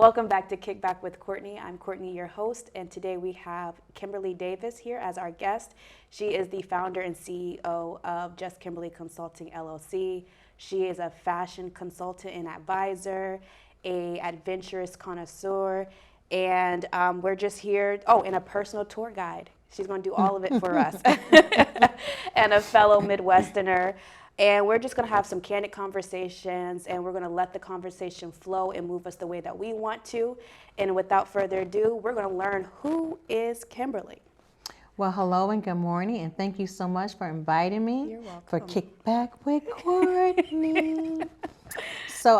Welcome back to Kickback with Courtney. I'm Courtney, your host, and today we have Kimberly Davis here as our guest. She is the founder and CEO of Just Kimberly Consulting, LLC. She is a fashion consultant and advisor, a adventurous connoisseur, and we're just here, and a personal tour guide. She's going to do all of it for us, and a fellow Midwesterner. And we're just going to have some candid conversations, and we're going to let the conversation flow and move us the way that we want to. And without further ado, we're going to learn who is Kimberly. Well, hello and good morning, and thank you so much for inviting me. You're welcome. For Kickback with Courtney. So,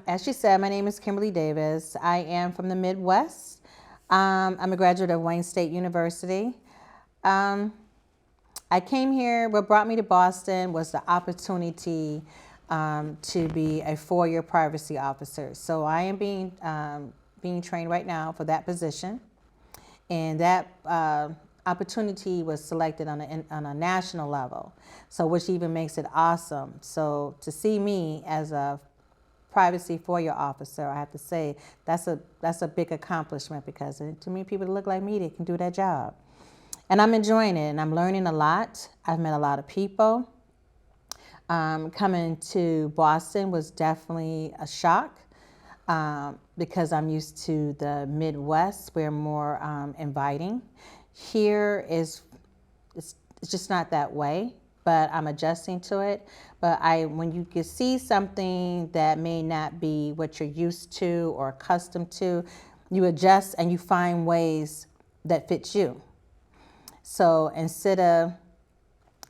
as she said, my name is Kimberly Davis. I am from the Midwest. I'm a graduate of Wayne State University. I came here, what brought me to Boston was the opportunity to be a 4-year privacy officer. So I am being trained right now for that position. And that opportunity was selected on a national level, so which even makes it awesome. So to see me as a privacy 4-year officer, I have to say that's a big accomplishment, because to me, people that look like me, they can do that job. And I'm enjoying it, and I'm learning a lot. I've met a lot of people. Coming to Boston was definitely a shock because I'm used to the Midwest. We're more inviting. Here it's just not that way, but I'm adjusting to it. But when you can see something that may not be what you're used to or accustomed to, you adjust and you find ways that fit you. So instead of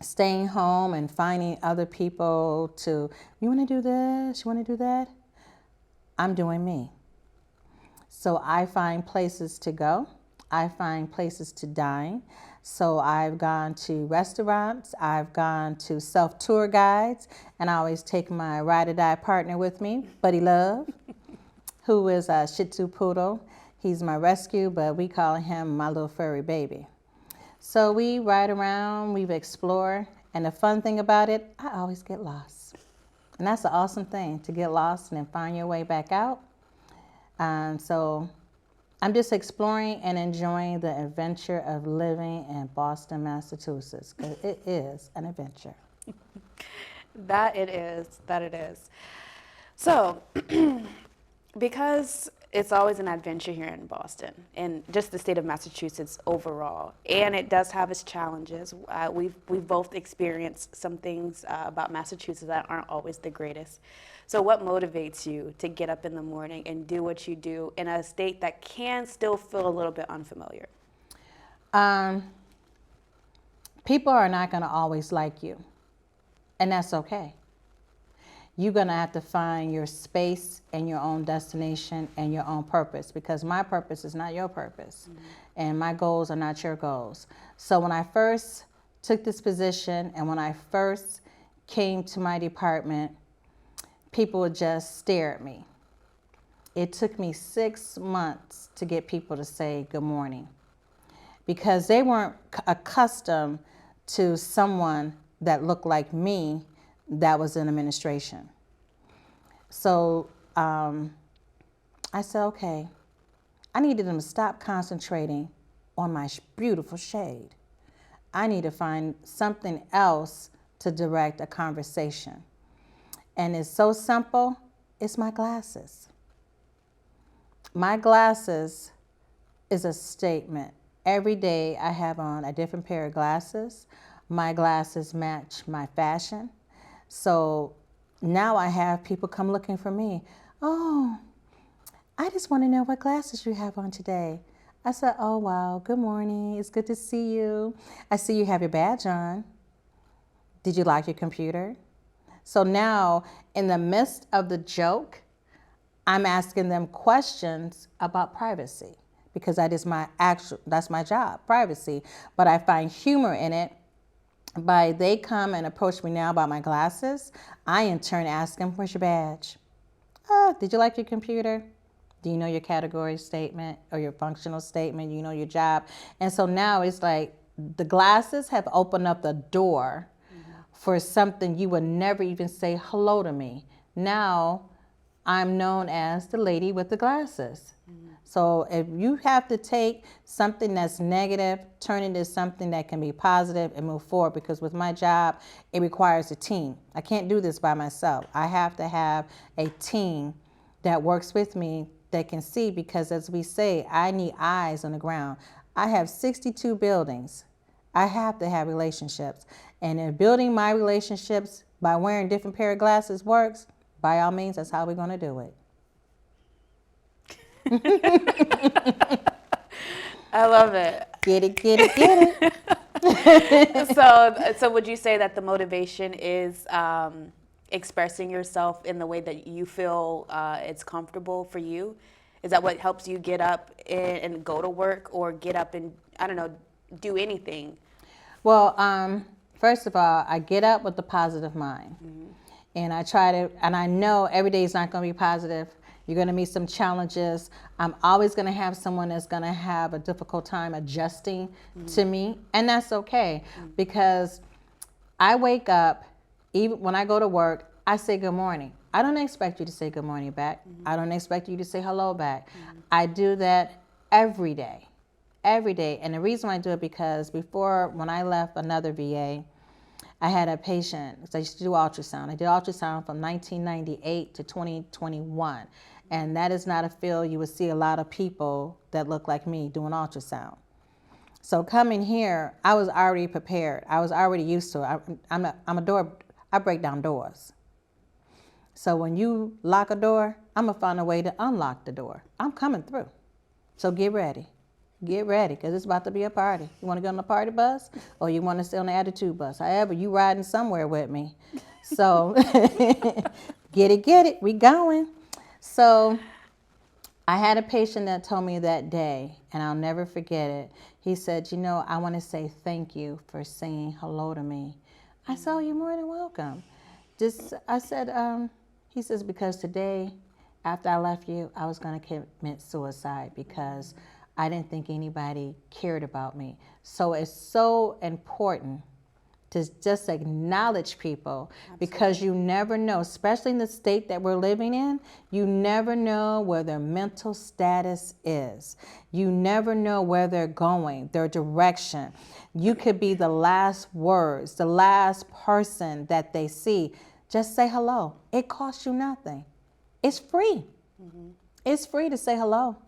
staying home and finding other people to, you want to do this, you want to do that, I'm doing me. So I find places to go. I find places to dine. So I've gone to restaurants, I've gone to self-tour guides, and I always take my ride-or-die partner with me, Buddy Love, who is a Shih Tzu poodle. He's my rescue, but we call him my little furry baby. So we ride around, we explore, and the fun thing about it, I always get lost. And that's an awesome thing, to get lost and then find your way back out. So I'm just exploring and enjoying the adventure of living in Boston, Massachusetts, because it is an adventure. That it is. So, because it's always an adventure here in Boston and just the state of Massachusetts overall, and it does have its challenges. We've both experienced some things about Massachusetts that aren't always the greatest. So what motivates you to get up in the morning and do what you do in a state that can still feel a little bit unfamiliar? People are not going to always like you, and that's okay. You're going to have to find your space and your own destination and your own purpose, because my purpose is not your purpose, and my goals are not your goals. So when I first took this position and when I first came to my department, people would just stare at me. It took me 6 months to get people to say good morning, because they weren't accustomed to someone that looked like me that was in administration. So I said, okay, I needed them to stop concentrating on my beautiful shade. I need to find something else to direct a conversation. And it's so simple, it's my glasses. My glasses is a statement. Every day I have on a different pair of glasses. My glasses match my fashion. So now I have people come looking for me. Oh, I just want to know what glasses you have on today. I said, oh, wow, good morning. It's good to see you. I see you have your badge on. Did you lock your computer? So now, in the midst of the joke, I'm asking them questions about privacy, because that's my job, privacy. But I find humor in it. They come and approach me now about my glasses, I in turn ask them, where's your badge? Oh, did you like your computer? Do you know your category statement or your functional statement? You know your job? And so now it's like the glasses have opened up the door for something you would never even say hello to me. Now I'm known as the lady with the glasses. So if you have to take something that's negative, turn it into something that can be positive and move forward, because with my job, it requires a team. I can't do this by myself. I have to have a team that works with me that can see, because as we say, I need eyes on the ground. I have 62 buildings. I have to have relationships. And if building my relationships by wearing different pair of glasses works, by all means, that's how we're going to do it. I love it. Get it, get it, get it. So would you say that the motivation is expressing yourself in the way that you feel it's comfortable for you? Is that what helps you get up and go to work, or get up and, I don't know, do anything? Well, first of all, I get up with a positive mind. And I try to, and I know every day is not going to be positive. You're going to meet some challenges. I'm always going to have someone that's going to have a difficult time adjusting to me. And that's okay, because I wake up, even when I go to work, I say good morning. I don't expect you to say good morning back. I don't expect you to say hello back. I do that every day. Every day. And the reason I do it, because before, when I left another VA, I had a patient, so I used to do ultrasound. I did ultrasound from 1998 to 2021. And that is not a field you would see a lot of people that look like me doing ultrasound. So coming here, I was already prepared. I was already used to it. I break down doors. So when you lock a door, I'm gonna find a way to unlock the door. I'm coming through. So get ready. Get ready, because it's about to be a party. You want to get on the party bus, or you want to stay on the attitude bus? However, you riding somewhere with me. So get it, we going. So I had a patient that told me that day, and I'll never forget it. He said, you know, I want to say thank you for saying hello to me. I said, oh, you're more than welcome. I said, he says, because today, after I left you, I was going to commit suicide, because I didn't think anybody cared about me. So it's so important to just acknowledge people. Absolutely. Because you never know, especially in the state that we're living in, you never know where their mental status is. You never know where they're going, their direction. You could be the last words, the last person that they see. Just say hello. It costs you nothing. It's free. It's free to say hello.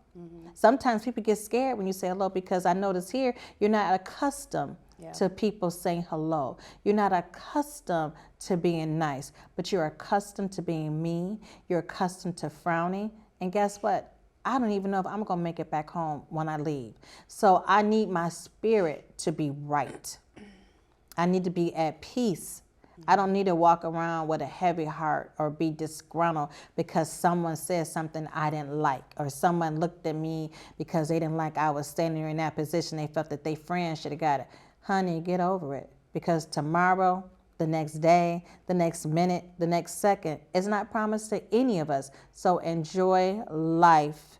Sometimes people get scared when you say hello, because I notice here you're not accustomed to people saying hello. You're not accustomed to being nice, but you're accustomed to being mean. You're accustomed to frowning. And guess what? I don't even know if I'm going to make it back home when I leave. So I need my spirit to be right. I need to be at peace. I don't need to walk around with a heavy heart or be disgruntled because someone said something I didn't like, or someone looked at me because they didn't like I was standing in that position. They felt that their friend should have got it. Honey, get over it, because tomorrow, the next day, the next minute, the next second is not promised to any of us. So enjoy life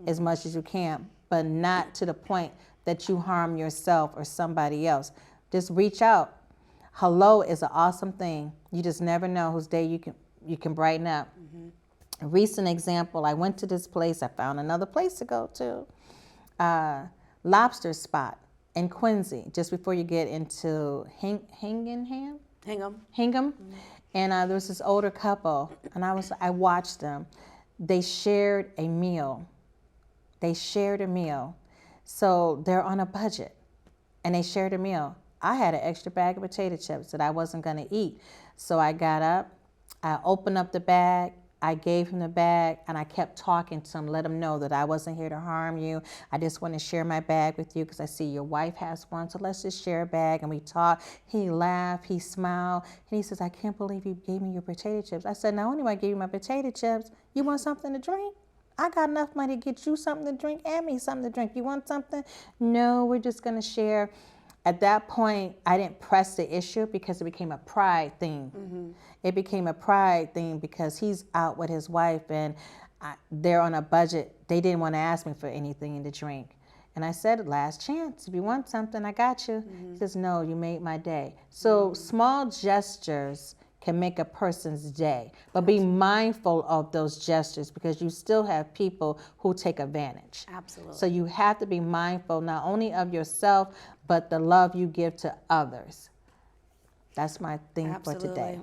as much as you can, but not to the point that you harm yourself or somebody else. Just reach out. Hello is an awesome thing. You just never know whose day you can brighten up. A recent example, I went to this place. I found another place to go to. Lobster Spot in Quincy, just before you get into Hingham. And there was this older couple, and I watched them. They shared a meal. So they're on a budget, and they shared a meal. I had an extra bag of potato chips that I wasn't going to eat. So I got up, I opened up the bag, I gave him the bag, and I kept talking to him, let him know that I wasn't here to harm you. I just want to share my bag with you because I see your wife has one, so let's just share a bag. And we talked. He laughed, he smiled, and he says, I can't believe you gave me your potato chips. I said, not only do I give you my potato chips, you want something to drink? I got enough money to get you something to drink and me something to drink. You want something? No, we're just going to share. At that point, I didn't press the issue because it became a pride thing. It became a pride thing because he's out with his wife and they're on a budget. They didn't want to ask me for anything to drink. And I said, last chance. If you want something, I got you. He says, no, you made my day. So small gestures can make a person's day. But be mindful of those gestures because you still have people who take advantage. Absolutely. So you have to be mindful not only of yourself, but the love you give to others. That's my thing for today.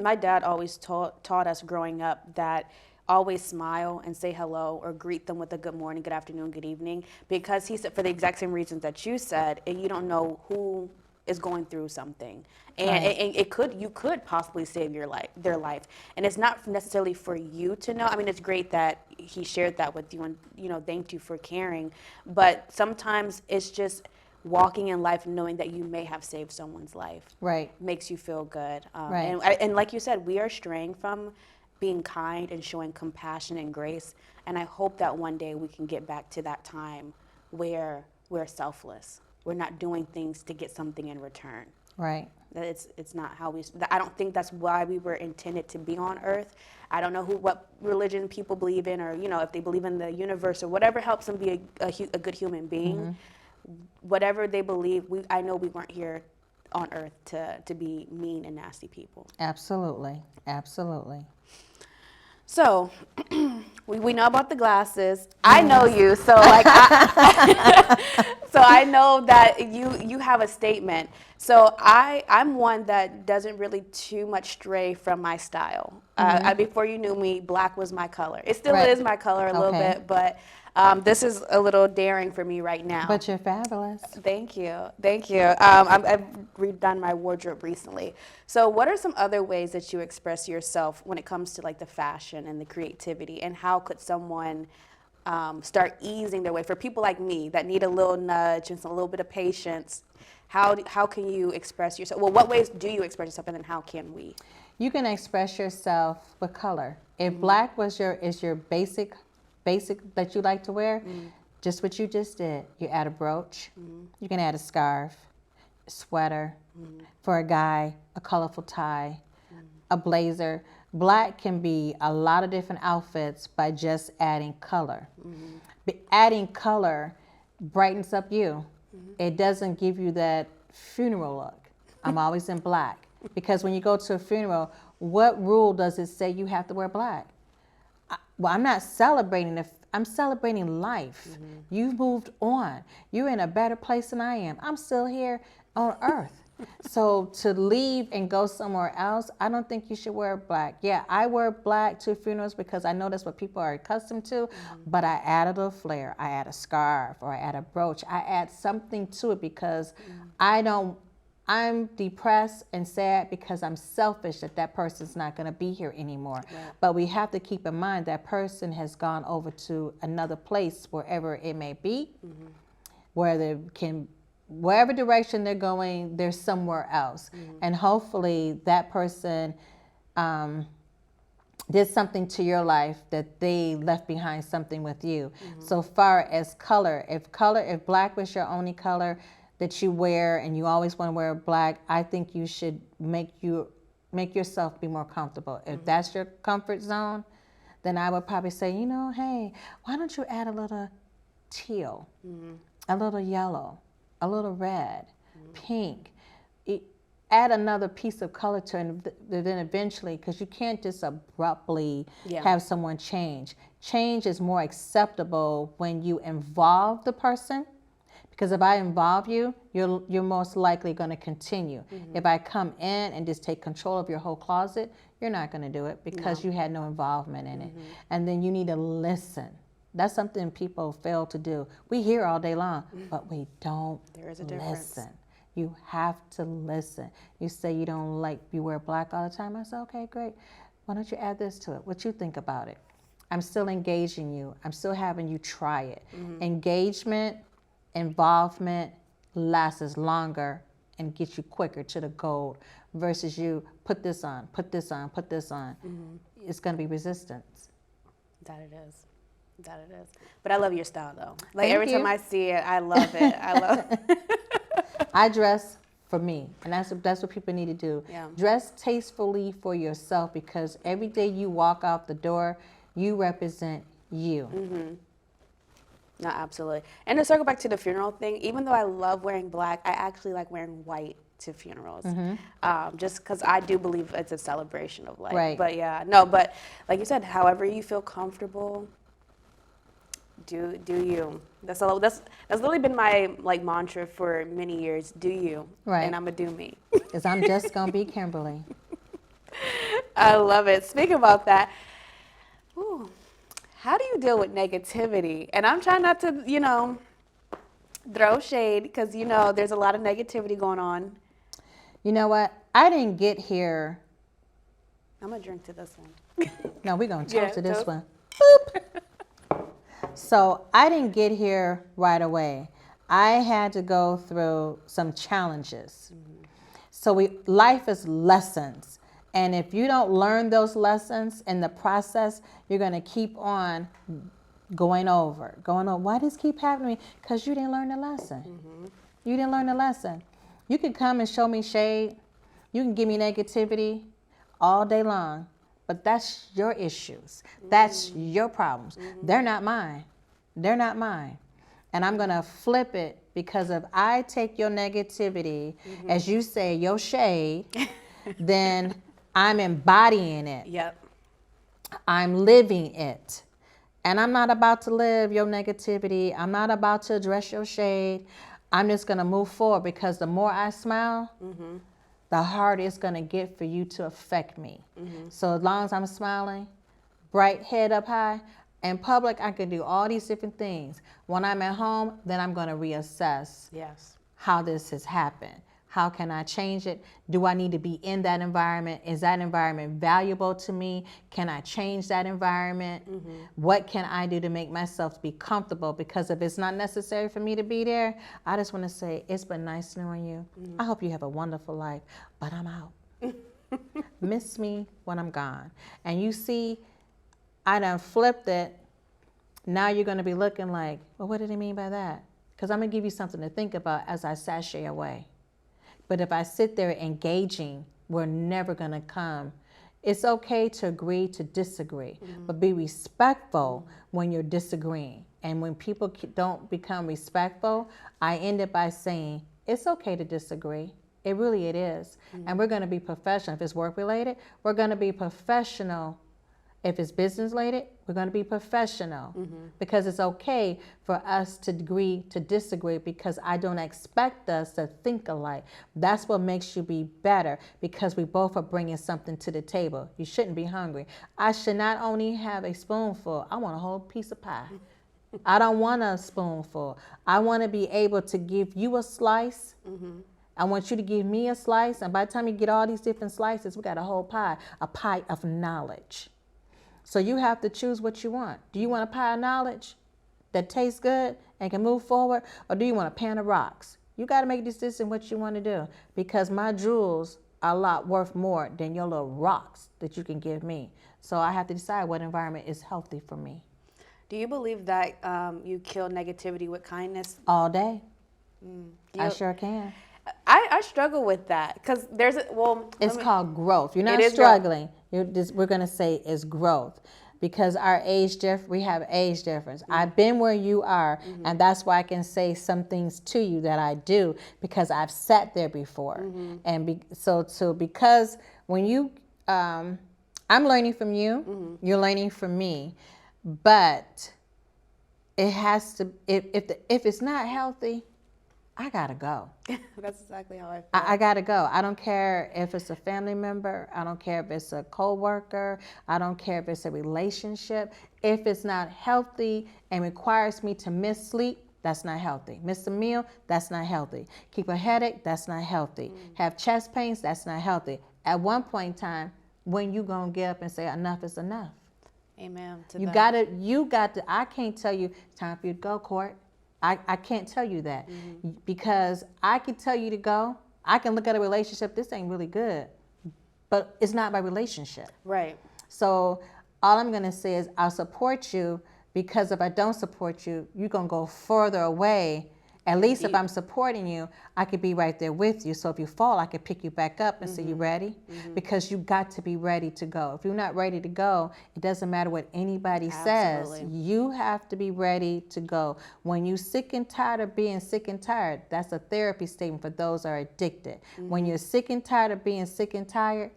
My dad always taught us growing up that always smile and say hello or greet them with a good morning, good afternoon, good evening, because he said for the exact same reasons that you said, and you don't know who is going through something, and, Right. and you could possibly save their life, and it's not necessarily for you to know. I mean, it's great that he shared that with you, and thanked you for caring, but sometimes it's just walking in life knowing that you may have saved someone's life. Right. Makes you feel good. Right. And like you said, we are straying from being kind and showing compassion and grace. And I hope that one day we can get back to that time where we're selfless. We're not doing things to get something in return. Right. It's not how we. I don't think that's why we were intended to be on earth. I don't know what religion people believe in, or if they believe in the universe or whatever helps them be a good human being. Mm-hmm. Whatever they believe, I know we weren't here on earth to be mean and nasty people. Absolutely. Absolutely. So we know about the glasses. I know you, so like so I know that you have a statement. So I'm one that doesn't really too much stray from my style. Before you knew me, black was my color. It still is my color a little bit, but this is a little daring for me right now. But you're fabulous. Thank you. I've redone my wardrobe recently. So what are some other ways that you express yourself when it comes to like the fashion and the creativity, and how could someone start easing their way for people like me that need a little nudge and a little bit of patience? How can you express yourself? Well, what ways do you express yourself, and then how can we? You can express yourself with color. If black is your basic that you like to wear, just what you just did. You add a brooch, you can add a scarf, a sweater, for a guy, a colorful tie, a blazer. Black can be a lot of different outfits by just adding color. Adding color brightens up you. It doesn't give you that funeral look. I'm always in black. Because when you go to a funeral, what rule does it say you have to wear black? Well, I'm not celebrating I'm celebrating life. You've moved on. You're in a better place than I am. I'm still here on earth. So to leave and go somewhere else, I don't think you should wear black. Yeah, I wear black to funerals because I know that's what people are accustomed to, but I add a little flair. I add a scarf or I add a brooch. I add something to it because I'm depressed and sad because I'm selfish that person's not going to be here anymore. Right. But we have to keep in mind that person has gone over to another place, wherever it may be, wherever direction they're going, they're somewhere else. And hopefully that person did something to your life that they left behind something with you. So far as color, if black was your only color that you wear and you always want to wear black, I think you should make yourself be more comfortable. If that's your comfort zone, then I would probably say, hey, why don't you add a little teal, a little yellow, a little red, pink. Add another piece of color to it, and then eventually, because you can't just abruptly have someone change. Change is more acceptable when you involve the person. Because if I involve you, you're most likely going to continue. If I come in and just take control of your whole closet, you're not going to do it because you had no involvement in it. And then you need to listen. That's something people fail to do. We hear all day long, but we don't listen. You have to listen. You say you wear black all the time. I say, okay, great. Why don't you add this to it? What you think about it? I'm still engaging you. I'm still having you try it. Engagement, involvement lasts longer and gets you quicker to the goal versus you put this on. It's going to be resistance. That it is. But I love your style though. Like every time I see it, I love it. I dress for me, and that's what people need to do. Yeah. Dress tastefully for yourself because every day you walk out the door, you represent you. No, absolutely. And to circle back to the funeral thing, even though I love wearing black, I actually like wearing white to funerals, just because I do believe it's a celebration of life. Right. But yeah, no, but like you said, however you feel comfortable, do you. That's literally been my like mantra for many years. Do you, Right. and I'm gonna do me. Because I'm just gonna be Kimberly. I love it. Speaking about that, ooh, how do you deal with negativity? And I'm trying not to, throw shade because, there's a lot of negativity going on. You know what? I didn't get here. I'm going to drink to this one. No, we're going to Yeah, toast to this toast. one. Boop. So I didn't get here right away. I had to go through some challenges. So life is lessons. And if you don't learn those lessons in the process, you're going to keep on going over. Why does this keep happening? Because you didn't learn the lesson. You didn't learn the lesson. You can come and show me shade. You can give me negativity all day long. But that's your issues. That's your problems. They're not mine. They're not mine. And I'm going to flip it, because if I take your negativity, as you say, your shade, then I'm embodying it. Yep. I'm living it. And I'm not about to live your negativity. I'm not about to address your shade. I'm just going to move forward, because the more I smile, the harder it's going to get for you to affect me. So as long as I'm smiling, bright head up high, in public, I can do all these different things. When I'm at home, then I'm going to reassess how this has happened. How can I change it? Do I need to be in that environment? Is that environment valuable to me? Can I change that environment? What can I do to make myself be comfortable? Because if it's not necessary for me to be there, I just want to say, it's been nice knowing you. I hope you have a wonderful life, but I'm out. Miss me when I'm gone. And you see, I done flipped it. Now you're going to be looking like, well, what did he mean by that? Because I'm going to give you something to think about as I sashay away. But if I sit there engaging, we're never going to come. It's okay to agree to disagree, but be respectful when you're disagreeing. And when people don't become respectful, I end it by saying, it's okay to disagree. It is. And we're going to be professional. If it's work related, we're going to be professional. If it's business related, we're going to be professional, because it's okay for us to agree to disagree, because I don't expect us to think alike. That's what makes you be better, because we both are bringing something to the table. You shouldn't be hungry. I should not only have a spoonful, I want a whole piece of pie. I don't want a spoonful. I want to be able to give you a slice. I want you to give me a slice. And by the time you get all these different slices, we got a whole pie, a pie of knowledge. So you have to choose what you want. Do you want a pie of knowledge that tastes good and can move forward? Or do you want a pan of rocks? You got to make a decision what you want to do, because my jewels are a lot worth more than your little rocks that you can give me. So I have to decide what environment is healthy for me. Do you believe that you kill negativity with kindness? All day. I sure can. I struggle with that, because it's called growth. You're not It is struggling. We're going to say it's growth, because we have age difference. I've been where you are, and that's why I can say some things to you that I do, because I've sat there before. And because when you, I'm learning from you, you're learning from me, but it has to, if it's not healthy, I gotta go. That's exactly how I feel. I gotta go. I don't care if it's a family member. I don't care if it's a coworker. I don't care if it's a relationship. If it's not healthy and requires me to miss sleep, that's not healthy. Miss a meal, that's not healthy. Keep a headache, that's not healthy. Have chest pains, that's not healthy. At one point in time, when you gonna get up and say enough is enough? Amen. You got to. I can't tell you it's time for you to go, Court. I can't tell you that, because I can tell you to go. I can look at a relationship, this ain't really good, but it's not my relationship. Right. So all I'm going to say is I'll support you, because if I don't support you, you're going to go further away, At least if Deep. I'm supporting you, I could be right there with you. So if you fall, I could pick you back up and say, you ready? Because you got to be ready to go. If you're not ready to go, it doesn't matter what anybody says. Absolutely. You have to be ready to go. When you're sick and tired of being sick and tired, that's a therapy statement for those that are addicted. When you're sick and tired of being sick and tired,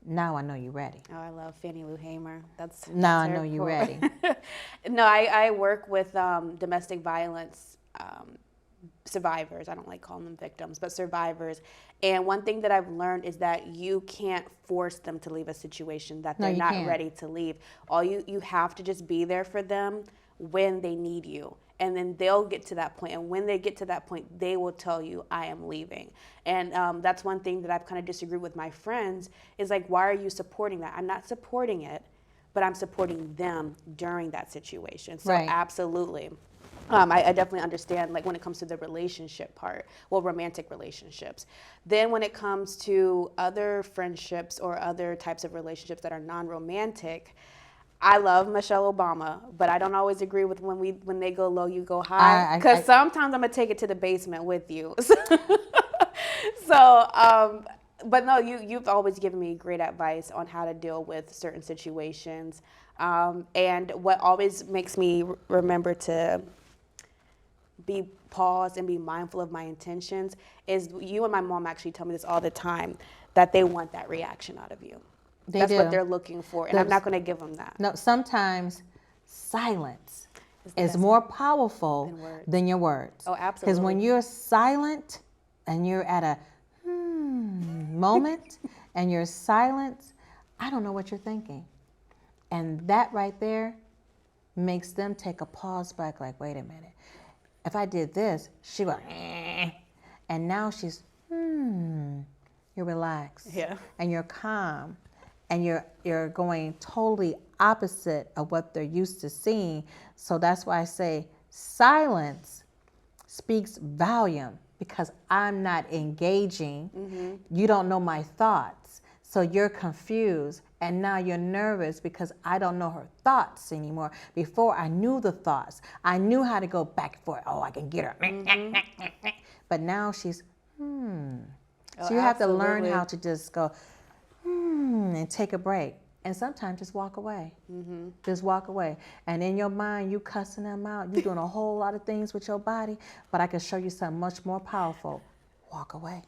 now I know you're ready. Oh, I love Fannie Lou Hamer. Now I her know you're quote. ready. No, I work with domestic violence survivors. I don't like calling them victims, but survivors. And one thing that I've learned is that you can't force them to leave a situation that they're not can't. ready to leave. All you have to just be there for them when they need you. And then they'll get to that point. And when they get to that point, they will tell you, I am leaving. And that's one thing that I've kind of disagreed with my friends is like, why are you supporting that? I'm not supporting it, but I'm supporting them during that situation. So Right. absolutely. I definitely understand, like, when it comes to the relationship part, well, romantic relationships. Then when it comes to other friendships or other types of relationships that are non-romantic, I love Michelle Obama, but I don't always agree with when they go low, you go high. Because sometimes I'm going to take it to the basement with you. So, but no, you've always given me great advice on how to deal with certain situations. And what always makes me remember to be paused and be mindful of my intentions is you and my mom actually tell me this all the time, that they want that reaction out of you. That's what they're looking for, and I'm not going to give them that. No, sometimes silence is more powerful than your words. Oh, absolutely. Because when you're silent and you're at a moment and you're silent, I don't know what you're thinking. And that right there makes them take a pause back like, wait a minute. If I did this, she would, and now she's, you're relaxed. Yeah. And you're calm. And you're going totally opposite of what they're used to seeing. So that's why I say silence speaks volume, because I'm not engaging. You don't know my thoughts. So you're confused. And now you're nervous because I don't know her thoughts anymore. Before I knew the thoughts. I knew how to go back and forth. Oh, I can get her. But now she's, So you have to learn how to just go, and take a break. And sometimes just walk away. Just walk away. And in your mind, you cussing them out. You're doing a whole lot of things with your body. But I can show you something much more powerful. Walk away.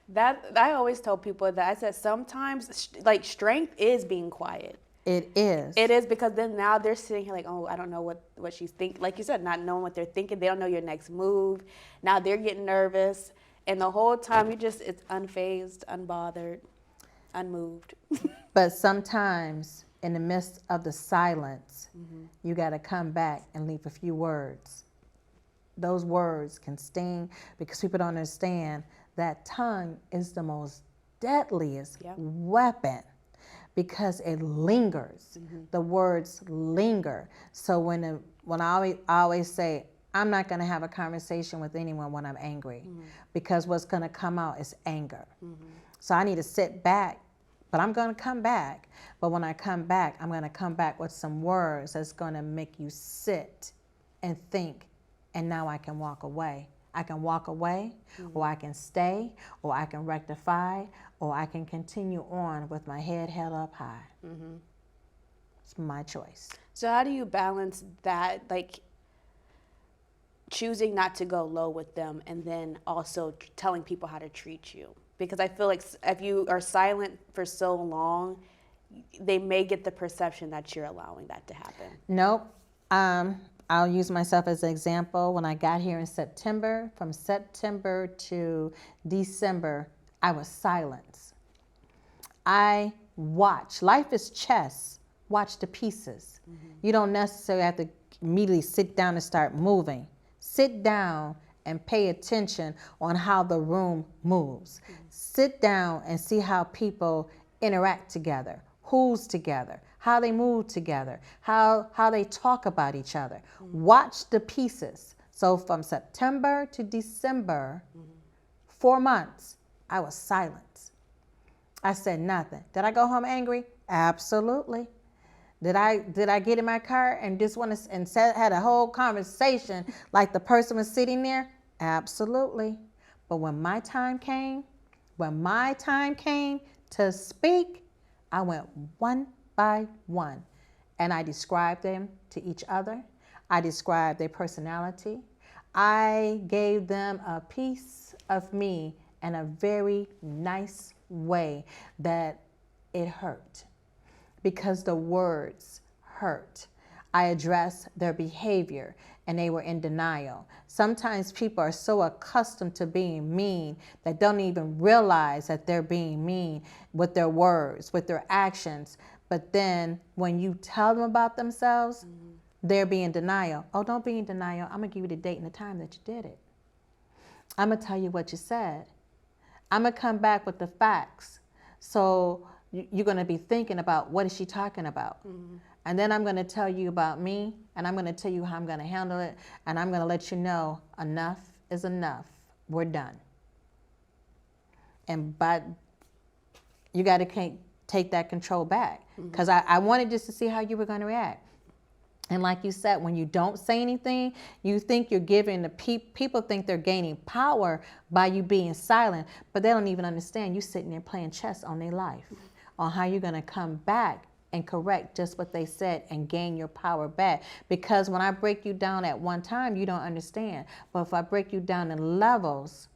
That I always tell people that I said sometimes like strength is being quiet. It is. It is, because then now they're sitting here like, oh, I don't know what she's thinking. Like you said, not knowing what they're thinking. They don't know your next move. Now they're getting nervous. And the whole time it's unfazed, unbothered, unmoved. But sometimes in the midst of the silence, you got to come back and leave a few words. Those words can sting, because people don't understand that tongue is the most deadliest weapon, because it lingers. The words linger. So when I always say, I'm not going to have a conversation with anyone when I'm angry, because what's going to come out is anger. So I need to sit back, but I'm going to come back. But when I come back, I'm going to come back with some words that's going to make you sit and think, and now I can walk away. I can walk away, or I can stay, or I can rectify, or I can continue on with my head held up high. It's my choice. So how do you balance that, like choosing not to go low with them and then also telling people how to treat you? Because I feel like if you are silent for so long, they may get the perception that you're allowing that to happen. Nope. I'll use myself as an example. When I got here in September, from September to December, I was silenced. I watch. Life is chess. Watch the pieces. You don't necessarily have to immediately sit down and start moving. Sit down and pay attention on how the room moves. Sit down and see how people interact together, who's together, how they move together, how they talk about each other. Watch the pieces. So from September to December, 4 months, I was silent. I said nothing. Did I go home angry? Absolutely. Did I get in my car and just want to and had a whole conversation like the person was sitting there? Absolutely. But when my time came to speak, I went one by one, and I described them to each other. I described their personality. I gave them a piece of me in a very nice way that it hurt, because the words hurt. I addressed their behavior and they were in denial. Sometimes people are so accustomed to being mean that don't even realize that they're being mean with their words, with their actions. But then when you tell them about themselves, they're being in denial. Oh, don't be in denial. I'm going to give you the date and the time that you did it. I'm going to tell you what you said. I'm going to come back with the facts. So you're going to be thinking about, what is she talking about? And then I'm going to tell you about me, and I'm going to tell you how I'm going to handle it, and I'm going to let you know enough is enough. We're done. But you got to take that control back, because I wanted just to see how you were going to react. And like you said, when you don't say anything, you think you're giving the people think they're gaining power by you being silent, but they don't even understand you sitting there playing chess on their life, on how you're going to come back and correct just what they said and gain your power back. Because when I break you down at one time, you don't understand. But if I break you down in levels,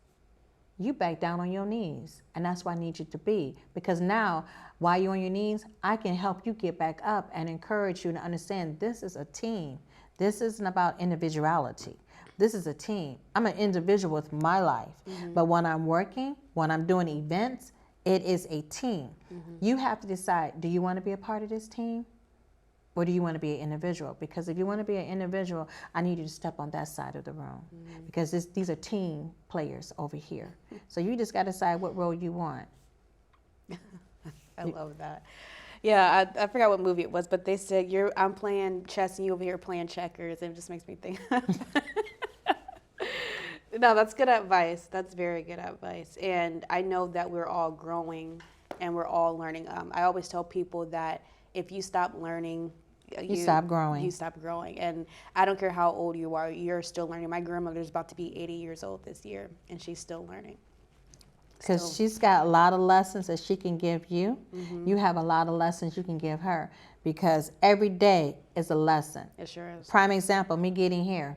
you back down on your knees. And that's where I need you to be. Because now, while you're on your knees, I can help you get back up and encourage you to understand this is a team. This isn't about individuality. This is a team. I'm an individual with my life. But when I'm working, when I'm doing events, it is a team. You have to decide, do you want to be a part of this team? Or do you want to be an individual? Because if you want to be an individual, I need you to step on that side of the room. Because these are team players over here. So you just got to decide what role you want. I love that. Yeah, I forgot what movie it was, but they said, I'm playing chess and you over here playing checkers. And it just makes me think. No, that's good advice. That's very good advice. And I know that we're all growing and we're all learning. I always tell people that if you stop learning, you stop growing. You stop growing. And I don't care how old you are, you're still learning. My grandmother's about to be 80 years old this year, and she's still learning. Because she's got a lot of lessons that she can give you. You have a lot of lessons you can give her. Because every day is a lesson. It sure is. Prime example, me getting here.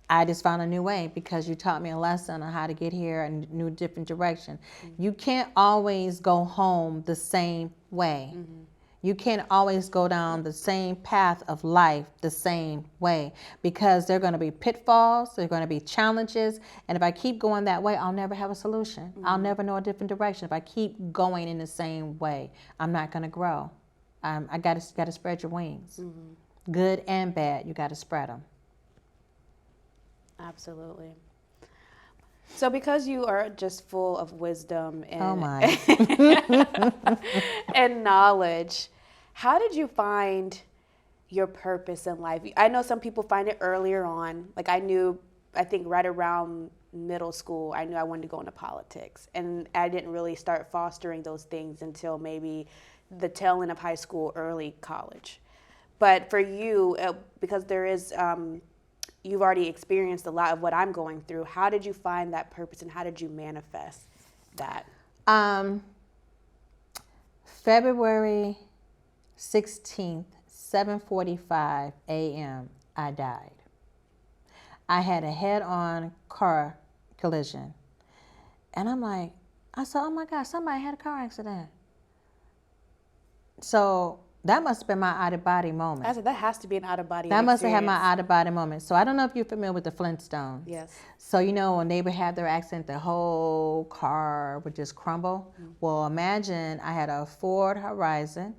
I just found a new way because you taught me a lesson on how to get here and a new different direction. You can't always go home the same way. You can't always go down the same path of life the same way, because there are going to be pitfalls, there are going to be challenges, and if I keep going that way, I'll never have a solution. I'll never know a different direction. If I keep going in the same way, I'm not going to grow. I got to spread your wings. Good and bad, you got to spread them. Absolutely. So because you are just full of wisdom and, oh my. and knowledge, how did you find your purpose in life? I know some people find it earlier on. Like I think right around middle school, I knew I wanted to go into politics. And I didn't really start fostering those things until maybe the tail end of high school, early college. But for you, because there is... you've already experienced a lot of what I'm going through. How did you find that purpose and how did you manifest that? February 16th, 7:45 a.m., I died. I had a head-on car collision. And I said, oh my gosh, somebody had a car accident. So that must have been my out-of-body moment. I said, that has to be an out-of-body That must have had experience. my out-of-body moment. So I don't know if you're familiar with the Flintstones. Yes. So, when they would have their accident, the whole car would just crumble. Well, imagine I had a Ford Horizon,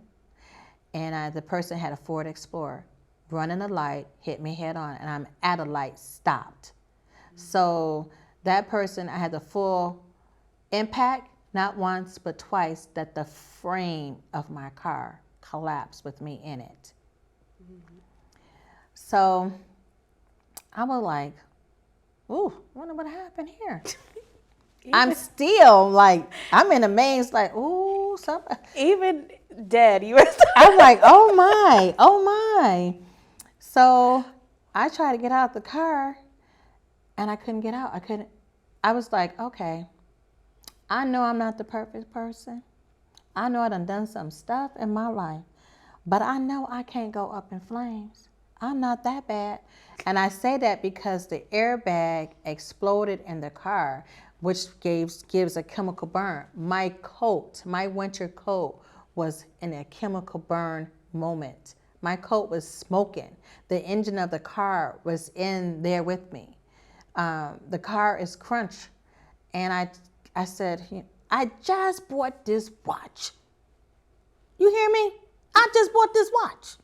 and the person had a Ford Explorer. Running a light, hit me head on, and I'm at a light, stopped. So that person, I had the full impact, not once, but twice, that the frame of my car collapsed with me in it. So I was like, ooh, I wonder what happened here. I'm still I'm in a maze, like, ooh, somebody. Even dead, you were. I'm like, oh my, oh my. So I tried to get out the car and I couldn't get out. I was like, okay, I know I'm not the perfect person. I know I done some stuff in my life, but I know I can't go up in flames. I'm not that bad. And I say that because the airbag exploded in the car, which gives a chemical burn. My coat, my winter coat, was in a chemical burn moment. My coat was smoking. The engine of the car was in there with me. The car is crunch. And I said, I just bought this watch. You hear me? I just bought this watch.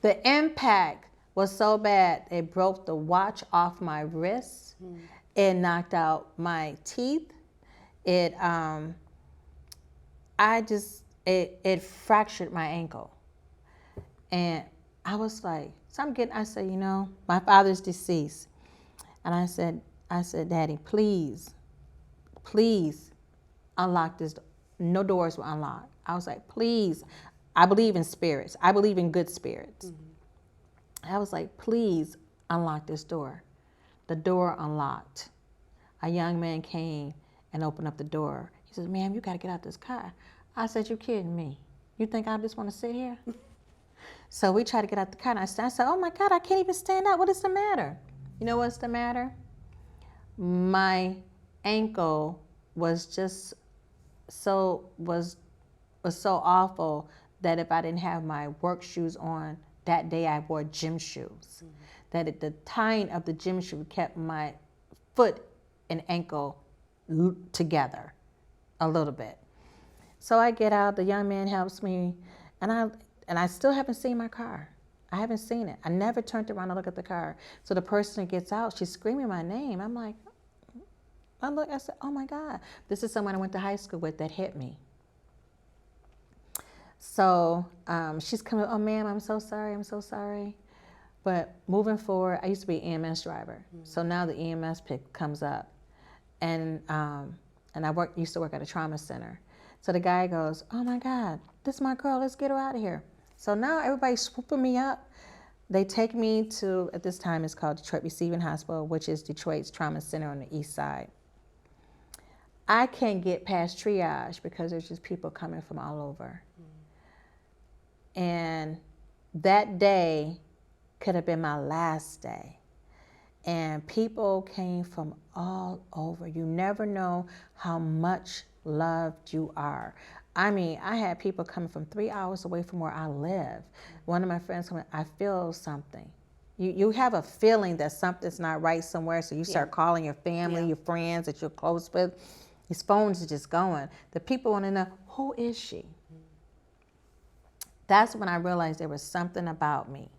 The impact was so bad, it broke the watch off my wrist. It knocked out my teeth. It fractured my ankle. And I was like, I said, my father's deceased. And I said, Daddy, please unlock this. No doors were unlocked. I was like, please. I believe in spirits. I believe in good spirits. I was like, please unlock this door. The door unlocked. A young man came and opened up the door. He says, ma'am, you got to get out this car. I said, you kidding me? You think I just want to sit here? So we tried to get out the car. And I said, oh my God, I can't even stand up. What is the matter? You know what's the matter? My ankle was just was so awful that if I didn't have my work shoes on, that day I wore gym shoes. That the tying of the gym shoe kept my foot and ankle together a little bit. So I get out, the young man helps me, and I still haven't seen my car. I haven't seen it. I never turned around to look at the car. So the person that gets out, she's screaming my name. I'm like, I said, oh my God, this is someone I went to high school with that hit me. So she's coming, oh ma'am, I'm so sorry. But moving forward, I used to be an EMS driver. So now the EMS pick comes up. And I used to work at a trauma center. So the guy goes, oh my God, this is my girl, let's get her out of here. So now everybody's swooping me up. They take me to, at this time it's called Detroit Receiving Hospital, which is Detroit's trauma center on the east side. I can't get past triage because there's just people coming from all over. And that day could have been my last day. And people came from all over. You never know how much loved you are. I mean, I had people coming from 3 hours away from where I live. One of my friends told me, I feel something. You have a feeling that something's not right somewhere, so you start calling your family, your friends that you're close with. His phones are just going. The people want to know, who is she? That's when I realized there was something about me.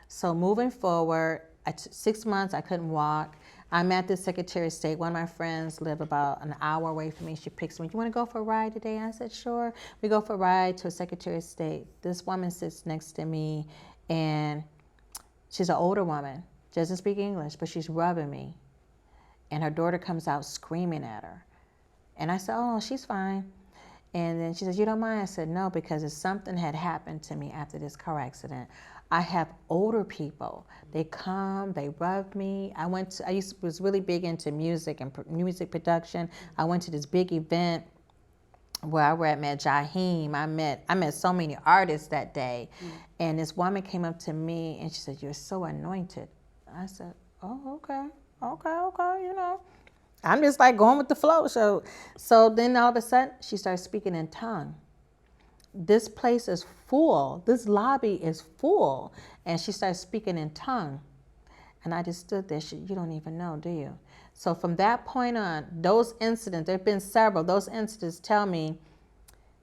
So moving forward, 6 months I couldn't walk. I'm at the Secretary of State. One of my friends lived about an hour away from me. She picks me. You want to go for a ride today? I said, sure. We go for a ride to a Secretary of State. This woman sits next to me, and she's an older woman. Doesn't speak English, but she's rubbing me. And her daughter comes out screaming at her. And I said, oh, she's fine. And then she says, you don't mind? I said, no, because if something had happened to me after this car accident, I have older people. They come, they rub me. Was really big into music and music production. I went to this big event where I met Jaheim. I met so many artists that day. And this woman came up to me and she said, you're so anointed. I said, oh, okay, I'm just like going with the flow. So then all of a sudden, she starts speaking in tongue. This place is full. This lobby is full. And she starts speaking in tongue. And I just stood there. You don't even know, do you? So from that point on, those incidents, there have been several, those incidents tell me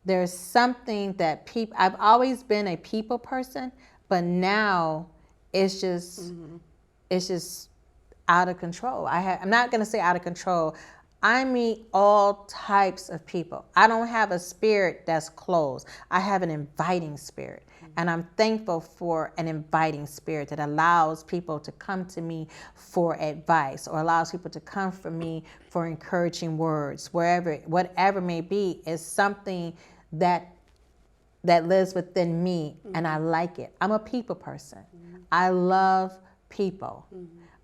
there's something that I've always been a people person, but now it's just out of control. I'm not going to say out of control. I meet all types of people. I don't have a spirit that's closed. I have an inviting spirit. And I'm thankful for an inviting spirit that allows people to come to me for advice or allows people to come for me for encouraging words, whatever may be, is something that lives within me, and I like it. I'm a people person. I love people,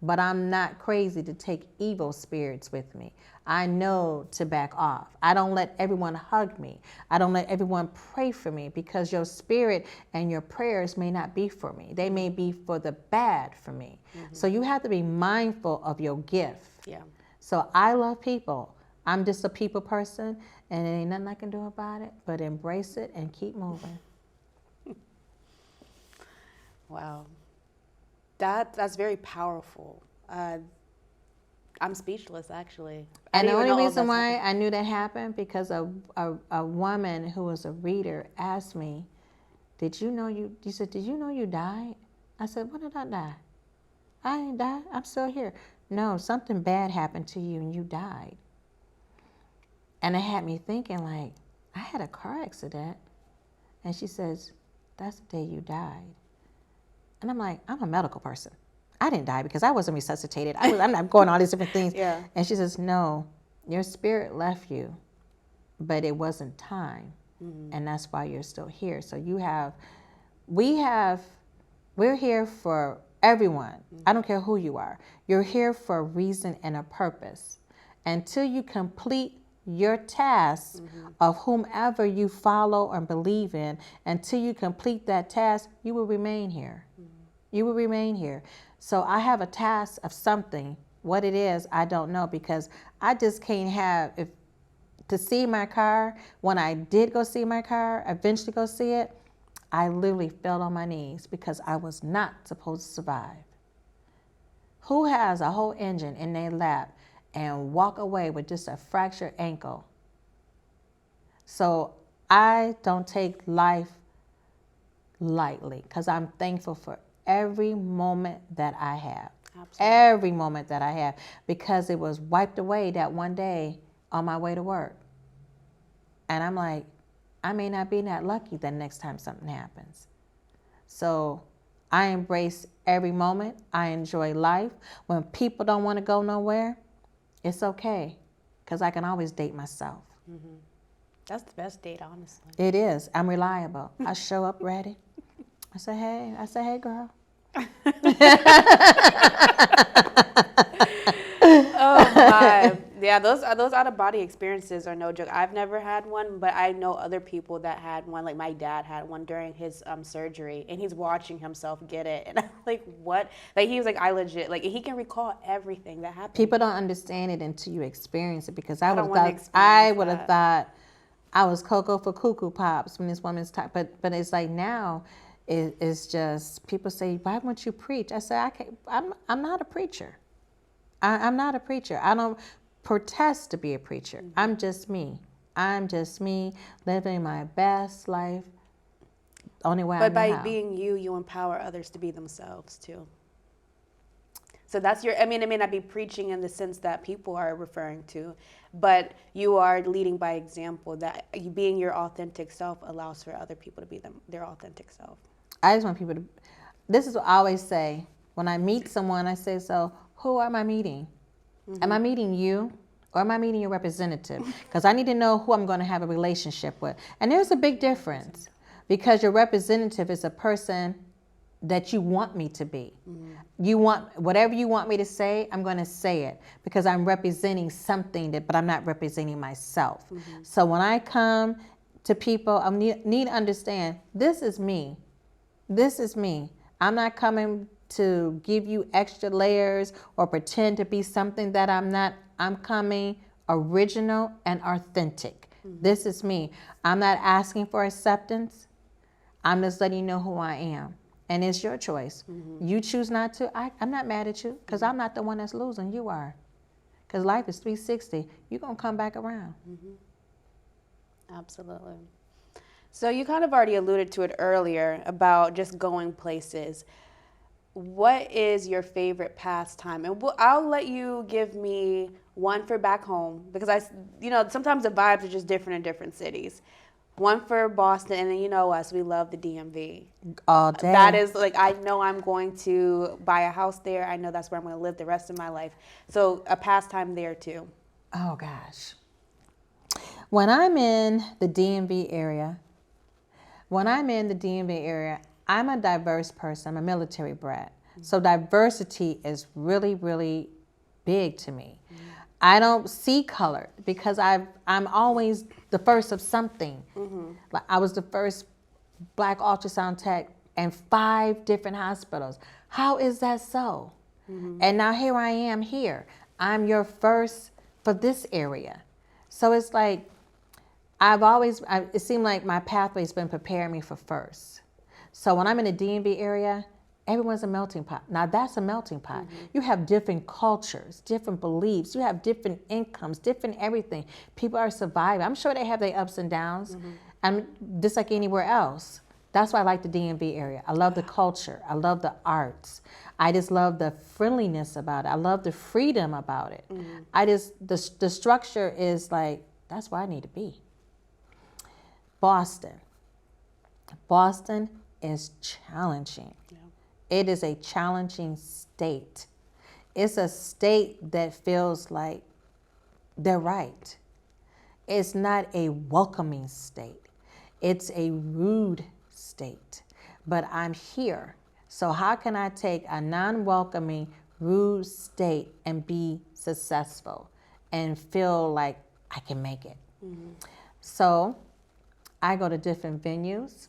but I'm not crazy to take evil spirits with me. I know to back off. I don't let everyone hug me. I don't let everyone pray for me, because your spirit and your prayers may not be for me. They may be for the bad for me. So you have to be mindful of your gift. Yeah. So I love people. I'm just a people person, and there ain't nothing I can do about it but embrace it and keep moving. Wow. That's very powerful. I'm speechless, actually. And the only reason why I knew that happened, because a woman who was a reader asked me, did you know you died? I said, when did I die? I ain't died. I'm still here. No, something bad happened to you and you died. And it had me thinking, like, I had a car accident. And she says, that's the day you died. And I'm like, I'm a medical person. I didn't die because I wasn't resuscitated. I'm not going all these different things. Yeah. And she says, no, your spirit left you, but it wasn't time. And that's why you're still here. So we're here for everyone. I don't care who you are. You're here for a reason and a purpose. Until you complete your task of whomever you follow or believe in, until you complete that task, you will remain here. You will remain here. So I have a task of something. What it is, I don't know, because I just can't to see my car. When I did go see my car, eventually go see it, I literally fell on my knees because I was not supposed to survive. Who has a whole engine in their lap and walk away with just a fractured ankle? So I don't take life lightly, because I'm thankful for every moment that I have. Absolutely. Every moment that I have, because it was wiped away that one day on my way to work. And I'm like, I may not be that lucky the next time something happens. So I embrace every moment. I enjoy life. When people don't want to go nowhere, it's okay, because I can always date myself. That's the best date, honestly. It is. I'm reliable. I show up ready. I say, hey, girl. Oh my. Yeah, those out of body experiences are no joke. I've never had one, but I know other people that had one. Like my dad had one during his surgery, and he's watching himself get it. And I'm like, what? Like he was like, I legit, like he can recall everything that happened. People don't understand it until you experience it, because I would have thought I was Coco for Cuckoo Pops when this woman's talking. But it's like now, it's just people say, why won't you preach? I say, I'm not a preacher. I'm not a preacher. I don't protest to be a preacher. I'm just me. I'm just me living my best life. Only way I know But by how. being you, you empower others to be themselves too. So that's it may not be preaching in the sense that people are referring to, but you are leading by example, that you being your authentic self allows for other people to be their authentic self. I just want people to, this is what I always say. When I meet someone, I say, so who am I meeting? Am I meeting you, or am I meeting your representative? Because I need to know who I'm going to have a relationship with. And there's a big difference, because your representative is a person that you want me to be. You want, whatever you want me to say, I'm going to say it, because I'm representing something but I'm not representing myself. So when I come to people, I need to understand, this is me. This is me. I'm not coming to give you extra layers or pretend to be something that I'm not. I'm coming original and authentic. This is me. I'm not asking for acceptance. I'm just letting you know who I am. And it's your choice. You choose not to. I'm not mad at you, because I'm not the one that's losing. You are. Because life is 360. You're going to come back around. Absolutely. So you kind of already alluded to it earlier about just going places. What is your favorite pastime? And I'll let you give me one for back home, because sometimes the vibes are just different in different cities. One for Boston, and then you know us, we love the DMV. All day. That is like, I know I'm going to buy a house there. I know that's where I'm going to live the rest of my life. So a pastime there too. Oh gosh. When I'm in the DMV area, I'm a diverse person. I'm a military brat. So diversity is really, really big to me. I don't see color because I'm always the first of something. Like I was the first Black ultrasound tech in 5 different hospitals. How is that so? And now here I am here. I'm your first for this area. So it's like it seemed like my pathway's been preparing me for first. So when I'm in the DMV area, everyone's a melting pot. Now that's a melting pot. You have different cultures, different beliefs. You have different incomes, different everything. People are surviving. I'm sure they have their ups and downs. And just like anywhere else. That's why I like the DMV area. I love the culture. I love the arts. I just love the friendliness about it. I love the freedom about it. The structure is like, that's where I need to be. Boston is challenging. It is a challenging state. It's a state that feels like they're right. It's not a welcoming state. It's a rude state. But I'm here. So how can I take a non-welcoming, rude state and be successful and feel like I can make it? So I go to different venues.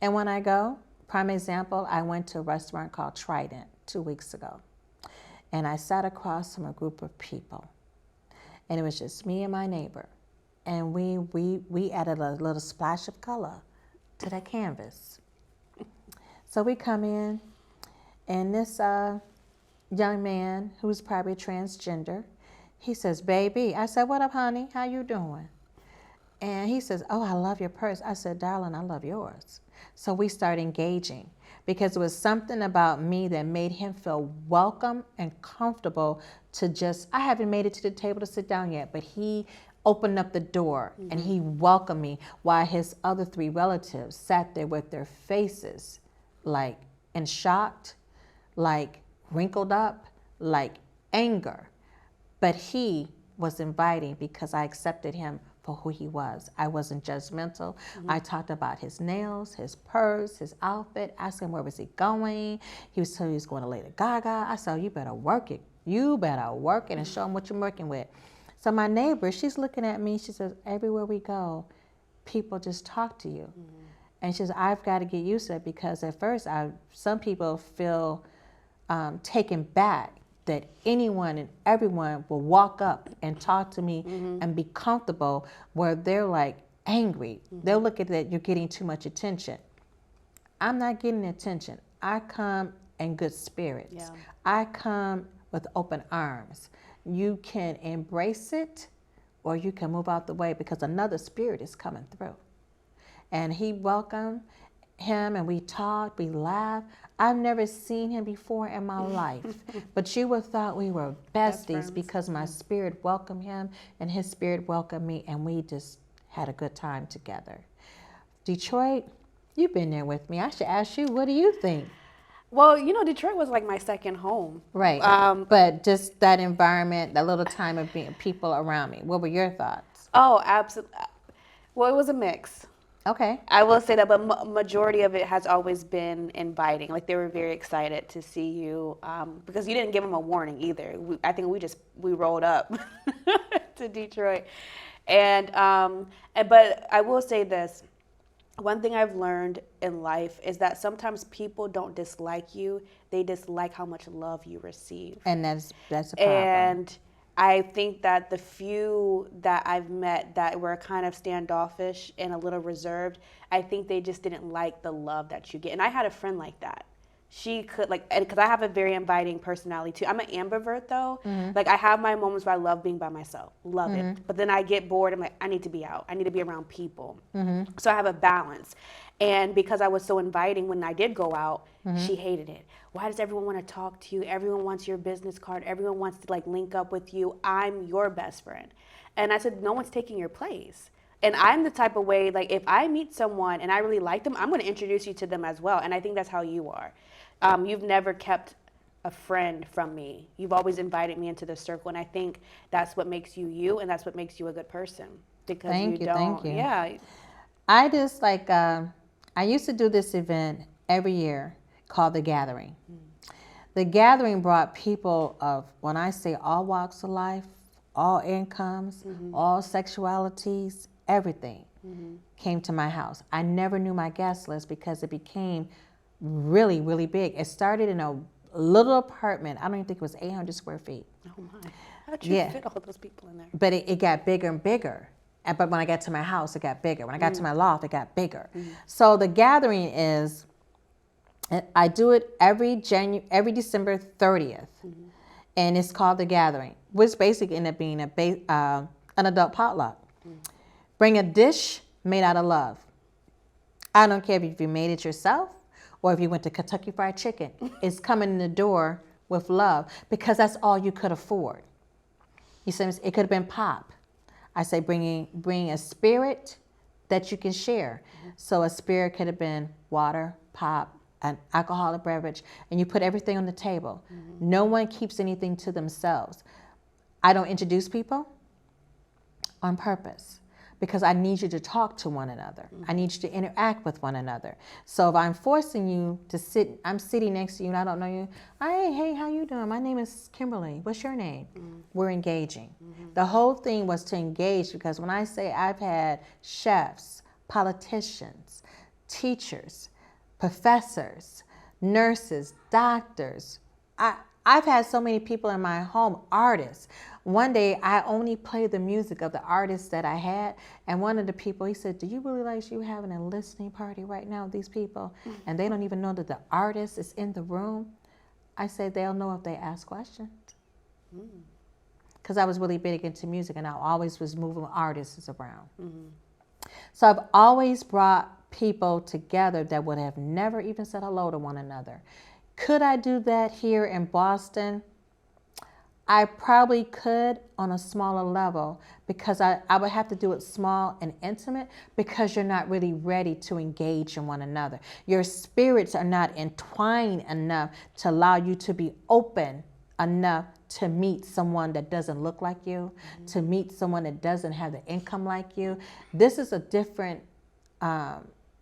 And when I go, prime example, I went to a restaurant called Trident 2 weeks ago. And I sat across from a group of people. And it was just me and my neighbor. And we added a little splash of color to the canvas. So we come in, and this young man, who's probably transgender, he says, "Baby." I said, "What up, honey? How you doing?" And he says, "Oh, I love your purse." I said, "Darling, I love yours." So we started engaging because it was something about me that made him feel welcome and comfortable to just, I haven't made it to the table to sit down yet, but he opened up the door and he welcomed me while his other 3 relatives sat there with their faces like in shocked, like wrinkled up, like anger. But he was inviting because I accepted him for who he was. I wasn't judgmental. I talked about his nails, his purse, his outfit. I asked him where was he going. He was telling me he was going to Lady Gaga. I said, "You better work it. You better work it and show him what you're working with." So my neighbor, she's looking at me. She says, "Everywhere we go, people just talk to you." And she says, "I've got to get used to it because at first some people feel taken back that anyone and everyone will walk up and talk to me and be comfortable where they're like angry. They'll look at that you're getting too much attention. I'm not getting attention. I come in good spirits. I come with open arms. You can embrace it or you can move out the way because another spirit is coming through." And he welcomed him and we talked, we laughed. I've never seen him before in my life, but you would have thought we were besties because my spirit welcomed him and his spirit welcomed me, and we just had a good time together. Detroit, you've been there with me. I should ask you, what do you think? Well, Detroit was like my second home. Right. But just that environment, that little time of being people around me. What were your thoughts? Oh, absolutely. Well, it was a mix. Okay. I will say that, but majority of it has always been inviting. Like they were very excited to see you because you didn't give them a warning either. I think we rolled up to Detroit, but I will say this. One thing I've learned in life is that sometimes people don't dislike you; they dislike how much love you receive. And that's a problem. And I think that the few that I've met that were kind of standoffish and a little reserved, I think they just didn't like the love that you get. And I had a friend like that. She could because I have a very inviting personality too. I'm an ambivert though. Like I have my moments where I love being by myself, love it. But then I get bored. I'm like, I need to be out. I need to be around people. So I have a balance. And because I was so inviting when I did go out, she hated it. Why does everyone want to talk to you? Everyone wants your business card. Everyone wants to link up with you. I'm your best friend. And I said, no one's taking your place. And I'm the type of way, if I meet someone and I really like them, I'm going to introduce you to them as well. And I think that's how you are. You've never kept a friend from me. You've always invited me into the circle. And I think that's what makes you you, and that's what makes you a good person. because Thank you you, don't. thank you. Yeah. I just like, I used to do this event every year called The Gathering. The Gathering brought people of, when I say all walks of life, all incomes, all sexualities, everything came to my house. I never knew my guest list because it became really, really big. It started in a little apartment. I don't even think it was 800 square feet. Oh my. How'd you Yeah. fit all those people in there? But it got bigger and bigger. But when I got to my house, it got bigger. When I got to my loft, it got bigger. So the gathering is, I do it every December 30th, and it's called the Gathering, which basically ended up being an adult potluck. Bring a dish made out of love. I don't care if you made it yourself or if you went to Kentucky Fried Chicken. It's coming in the door with love because that's all you could afford. You see, it could have been pop. I say bring a spirit that you can share. So a spirit could have been water, pop, an alcoholic beverage, and you put everything on the table. No one keeps anything to themselves. I don't introduce people on purpose because I need you to talk to one another. I need you to interact with one another. So if I'm forcing you to sit, I'm sitting next to you and I don't know you. Hey, how you doing? My name is Kimberly. What's your name? We're engaging. The whole thing was to engage because when I say I've had chefs, politicians, teachers, professors, nurses, doctors, I've had so many people in my home, artists. One day, I only played the music of the artists that I had, and one of the people, he said, do you realize you having a listening party right now with these people, and they don't even know that the artist is in the room? I said, they'll know if they ask questions. Because I was really big into music, and I always was moving artists around. So I've always brought people together that would have never even said hello to one another. Could I do that here in Boston? I probably could on a smaller level because I would have to do it small and intimate because you're not really ready to engage in one another. Your spirits are not entwined enough to allow you to be open enough to meet someone that doesn't look like you, to meet someone that doesn't have the income like you. This is a different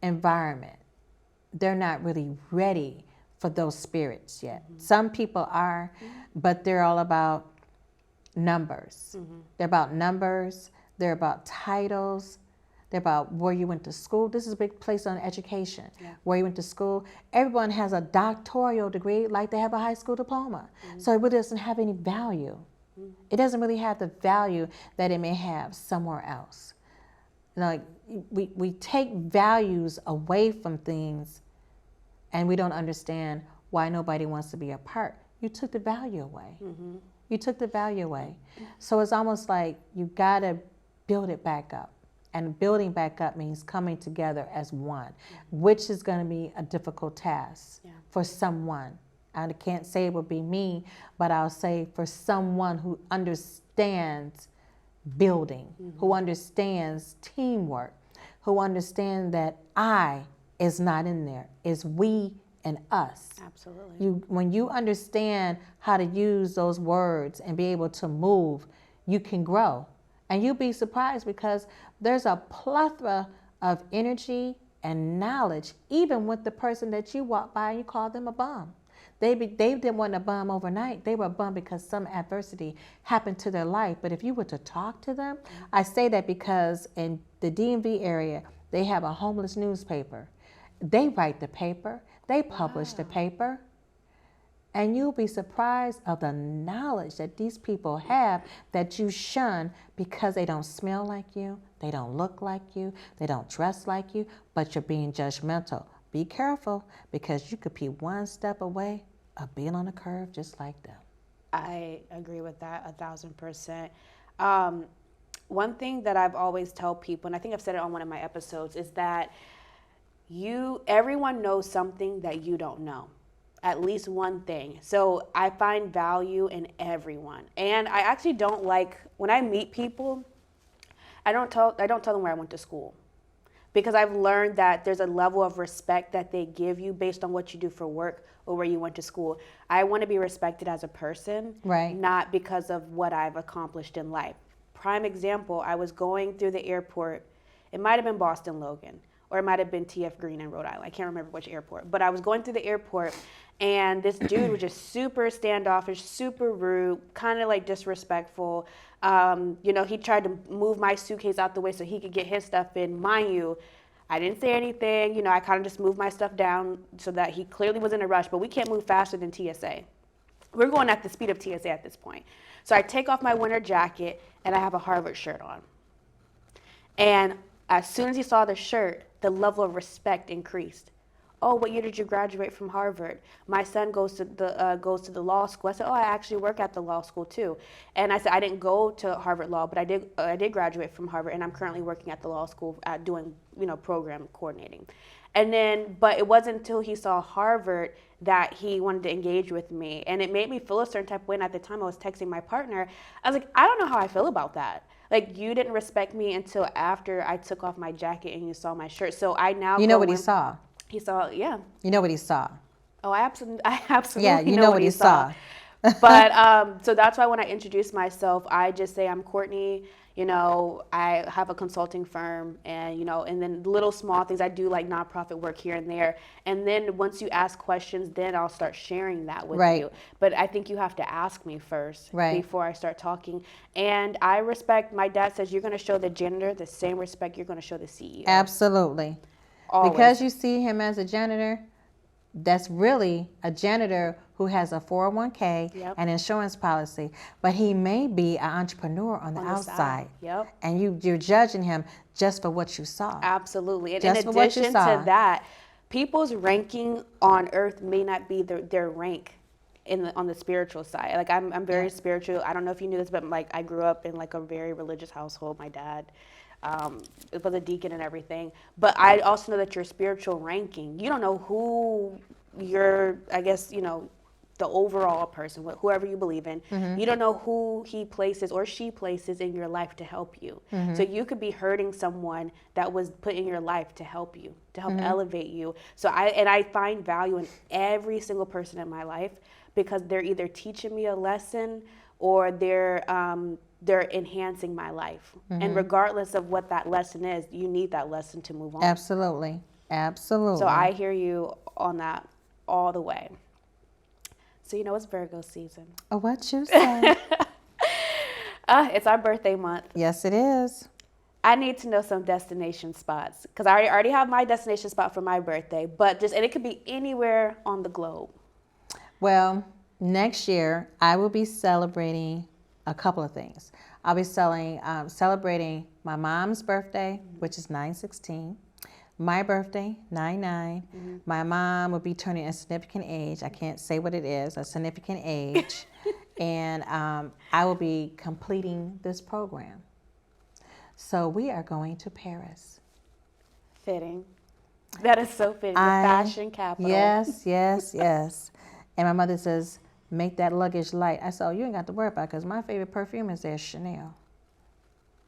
environment. They're not really ready for those spirits yet. Some people are, but they're all about numbers. They're about numbers. They're about titles. They're about where you went to school. This is a big place on education. Where you went to school. Everyone has a doctoral degree like they have a high school diploma. So it really doesn't have any value. It doesn't really have the value that it may have somewhere else. Like we take values away from things and we don't understand why nobody wants to be a part. You took the value away. You took the value away. So it's almost like you gotta build it back up. And building back up means coming together as one, which is gonna be a difficult task for someone. I can't say it would be me, but I'll say for someone who understands building, who understands teamwork, who understands that I is not in there, it's we and us. Absolutely. When you understand how to use those words and be able to move, you can grow. And you'll be surprised because there's a plethora of energy and knowledge, even with the person that you walk by and you call them a bum. They didn't want a bum overnight. They were a bum because some adversity happened to their life. But if you were to talk to them, I say that because in the DMV area, they have a homeless newspaper. They write the paper. They publish the paper. And you'll be surprised of the knowledge that these people have that you shun because they don't smell like you, they don't look like you, they don't dress like you, but you're being judgmental. Be careful because you could be one step away of being on a curve just like them. I agree with that 1,000%. One thing that I've always tell people, and I think I've said it on one of my episodes, is that everyone knows something that you don't know. At least one thing. So I find value in everyone. And I actually don't like, when I meet people, I don't tell them where I went to school. Because I've learned that there's a level of respect that they give you based on what you do for work or where you went to school. I want to be respected as a person, Right. not because of what I've accomplished in life. prime example, I was going through the airport. It might have been Boston Logan, or it might have been TF Green in Rhode Island. I can't remember which airport. But I was going through the airport, and this dude was just super standoffish, super rude, kind of like disrespectful. You know, he tried to move my suitcase out the way so he could get his stuff in. Mind you, I didn't say anything. You know, I kind of just moved my stuff down so that he clearly was in a rush, but we can't move faster than TSA. We're going at the speed of TSA at this point. So I take off my winter jacket, and I have a Harvard shirt on. And as soon as he saw the shirt, the level of respect increased. Oh, what year did you graduate from Harvard? My son goes to the law school. I said, oh, I actually work at the law school too. And I said, I didn't go to Harvard Law, but I did graduate from Harvard, and I'm currently working at the law school doing, you know, program coordinating. And then, but it wasn't until he saw Harvard that he wanted to engage with me, and it made me feel a certain type of way. And at the time, I was texting my partner. I was like, I don't know how I feel about that. Like, you didn't respect me until after I took off my jacket and you saw my shirt. So I now You know what he saw? He saw, yeah. You know what he saw? Oh, I absolutely Yeah, you know what he saw. But so that's why when I introduce myself, I just say I'm Courtney. You know, I have a consulting firm, and you know, and then little small things. I do like nonprofit work here and there. And then once you ask questions, then I'll start sharing that with you. But I think you have to ask me first before I start talking. And I respect. My dad says you're going to show the janitor the same respect you're going to show the CEO. Absolutely. Always. Because you see him as a janitor, that's really a janitor who has a 401k and insurance policy, but he may be an entrepreneur on the outside. And you're judging him just for what you saw. Absolutely. And in addition to that, people's ranking on earth may not be their rank on the spiritual side. Like I'm very spiritual. I don't know if you knew this, but like I grew up in like a very religious household. My dad it was a deacon and everything. But I also know that your spiritual ranking, you don't know who you're, I guess, you know, the overall person, whoever you believe in, you don't know who he places or she places in your life to help you. So you could be hurting someone that was put in your life to help you, to help elevate you. So I find value in every single person in my life because they're either teaching me a lesson or they're enhancing my life. And regardless of what that lesson is, you need that lesson to move on. Absolutely. Absolutely. So I hear you on that all the way. So you know it's Virgo season. Oh, what you say? It's our birthday month. Yes, it is. I need to know some destination spots because I already have my destination spot for my birthday, and it could be anywhere on the globe. Well, next year I will be celebrating a couple of things. I'll be celebrating my mom's birthday, which is 9/16. My birthday, 9/9. My mom will be turning a significant age. I can't say what it is, a significant age. And I will be completing this program. So we are going to Paris. Fitting. That is so fitting. The fashion capital. Yes, yes, yes. And my mother says, make that luggage light. I said, oh, you ain't got to worry about it because my favorite perfume is Chanel.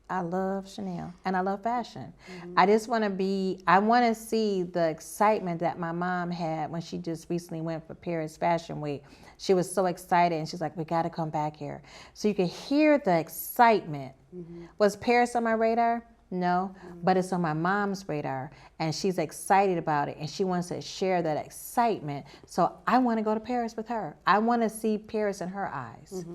I love Chanel and I love fashion. I just want to see the excitement that my mom had when she just recently went for Paris Fashion Week. She was so excited and she's like, we got to come back here. So you could hear the excitement. Was Paris on my radar? No, but it's on my mom's radar and she's excited about it and she wants to share that excitement. So I want to go to Paris with her. I want to see Paris in her eyes.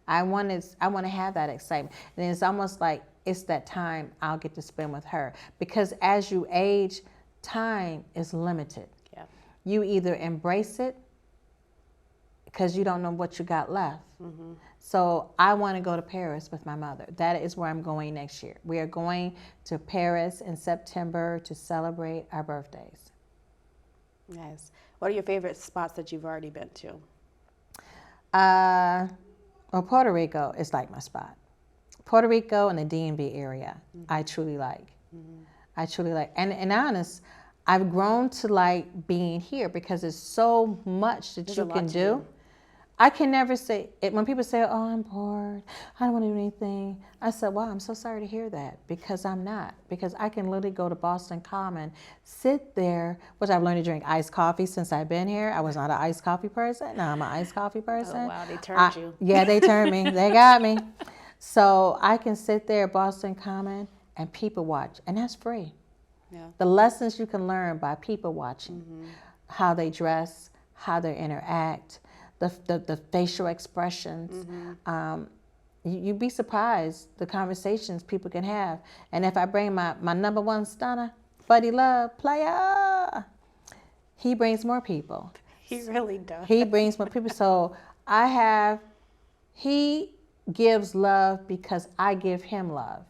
I want to have that excitement. And it's almost like it's that time I'll get to spend with her because as you age, time is limited. You either embrace it because you don't know what you got left. So I want to go to Paris with my mother. That is where I'm going next year. We are going to Paris in September to celebrate our birthdays. Nice. What are your favorite spots that you've already been to? Well, Puerto Rico is like my spot. Puerto Rico and the DMV area, I truly like. I truly like. And honest, I've grown to like being here because there's so much that you can do. I can never say, when people say, oh, I'm bored, I don't want to do anything. I said, well, I'm so sorry to hear that because I'm not. Because I can literally go to Boston Common, sit there, which I've learned to drink iced coffee since I've been here. I was not an iced coffee person. Now I'm an iced coffee person. Oh, wow, they turned you. Yeah, they turned me. They got me. So I can sit there at Boston Common and people watch, and that's free. Yeah. The lessons you can learn by people watching, how they dress, how they interact, the facial expressions. You'd be surprised the conversations people can have. And if I bring my number one stunner, Buddy Love, player, he brings more people. He really does. He brings more people. So he gives love because I give him love.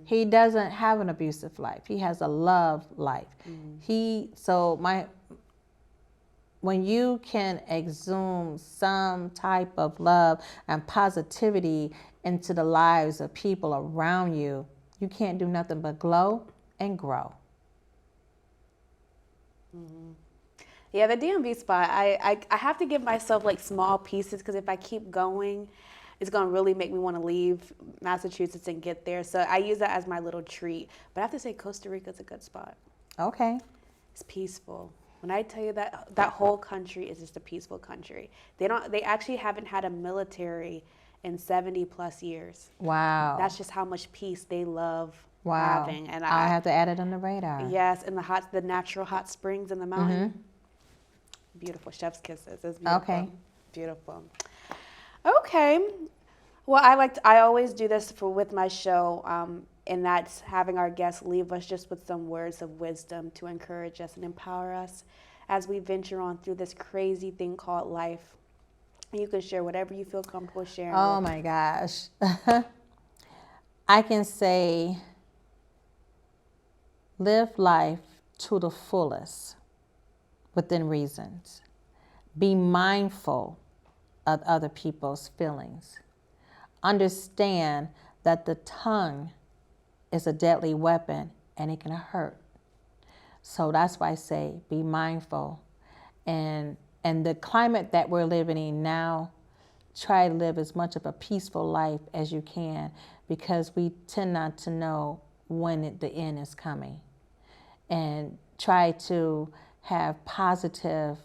He doesn't have an abusive life. He has a love life. When you can exhume some type of love and positivity into the lives of people around you, you can't do nothing but glow and grow. Yeah, the DMV spot, I have to give myself like small pieces, because if I keep going, it's going to really make me want to leave Massachusetts and get there. So I use that as my little treat. But I have to say Costa Rica's a good spot. Okay. It's peaceful. When I tell you that whole country is just a peaceful country. They actually haven't had a military in 70 plus years. Wow. That's just how much peace they love having. And I'll have to add it on the radar. Yes, and the natural hot springs in the mountain. Beautiful. Chef's kisses. It's beautiful. Okay. Beautiful. Okay. Well, I always do this with my show, and that's having our guests leave us just with some words of wisdom to encourage us and empower us as we venture on through this crazy thing called life. You can share whatever you feel comfortable sharing. Oh my gosh. I can say, live life to the fullest within reasons. Be mindful of other people's feelings. Understand that the tongue is a deadly weapon and it can hurt. So that's why I say be mindful. And the climate that we're living in now, try to live as much of a peaceful life as you can, because we tend not to know when the end is coming. And try to have positive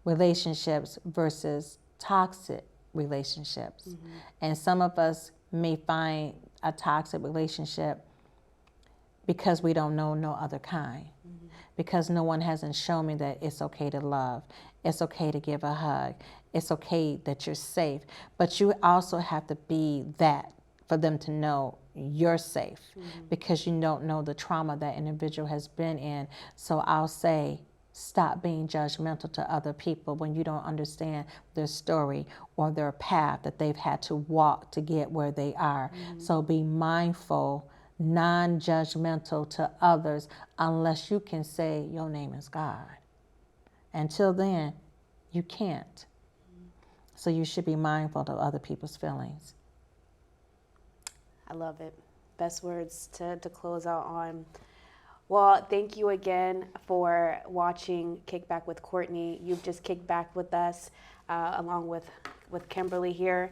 relationships versus toxic relationships. And some of us may find a toxic relationship because we don't know no other kind. Because no one hasn't shown me that it's okay to love. It's okay to give a hug. It's okay that you're safe. But you also have to be that for them to know you're safe, because you don't know the trauma that individual has been in. So I'll say, stop being judgmental to other people when you don't understand their story or their path that they've had to walk to get where they are. So be mindful, non-judgmental to others, unless you can say your name is God. Until then, you can't. So you should be mindful of other people's feelings. I love it. Best words to close out on. Well, thank you again for watching Kickback with Courtney. You've just kicked back with us, along with Kimberly here.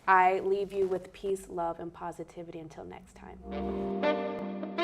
I leave you with peace, love, and positivity until next time.